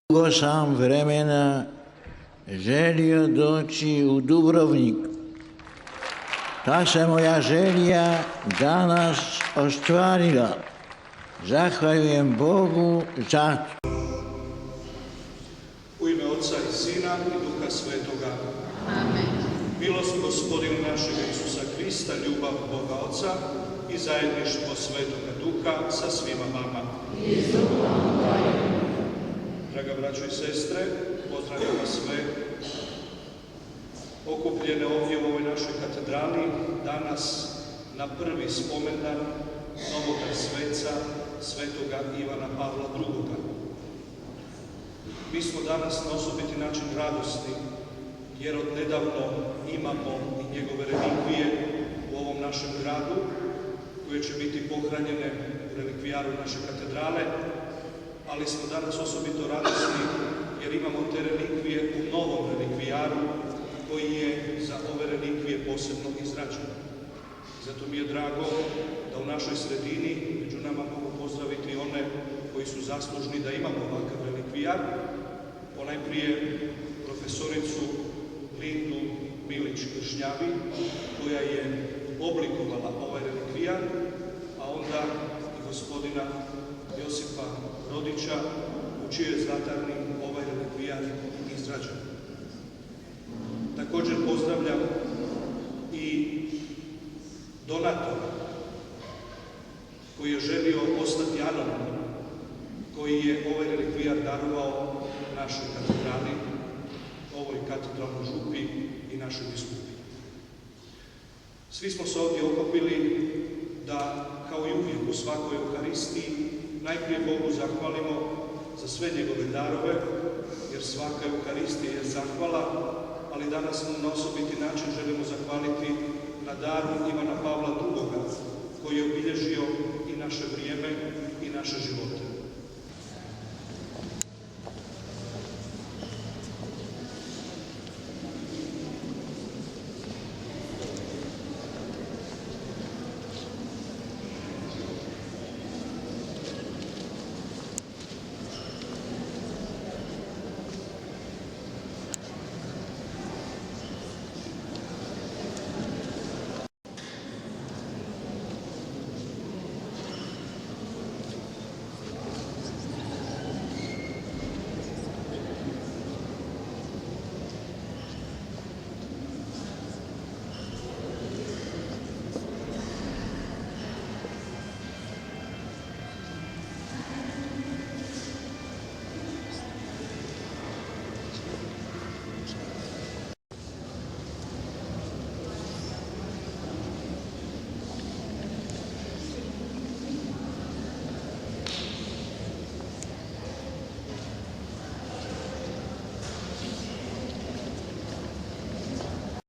Dugo sam vremena želio doći u Dubrovnik. Ta se moja želja danas ostvarila. Zahvaljujem Bogu za to. U ime Otca i Sina i Duha Svetoga. Amen. Milost Gospodina našega Isusa Krista, ljubav Boga Oca i zajedništvo Svetoga Duha sa svima vama. Draga braćo i sestre, pozdravljam vas sve okupljene ovdje u ovoj našoj katedrali danas na prvi spomendan novoga sveca Svetoga Ivana Pavla II. Mi smo danas na osobiti način radosni jer odnedavno imamo i njegove relikvije u ovom našem gradu koje će biti pohranjene u relikvijaru naše katedrale, ali smo danas osobito radosni jer imamo te relikvije u novom relikvijaru koji je za ove relikvije posebno izrađen. Zato mi je drago da u našoj sredini među nama mogu pozdraviti one koji su zaslužni da imamo ovakav relikvijar. Ponajprije profesoricu Lindu Milić-Kršnjavi, koja je oblikovala ovaj relikvijar, a onda i gospodina Josipa Rodića, u čijoj zlatarni ovaj relikvijar izrađen. Također pozdravljam i donatora koji je želio ostati anoniman, koji je ovaj relikvijar darovao našoj katedrali, ovoj katedralnoj župi i našoj biskupiji. Svi smo se ovdje okupili da, kao i uvijek u svakoj Euharistiji, najprije Bogu zahvalimo za sve njegove darove, jer svaka Euharistija je zahvala, ali danas mu na osobiti način želimo zahvaliti na daru Ivana Pavla II, koji je obilježio i naše vrijeme i naše živote.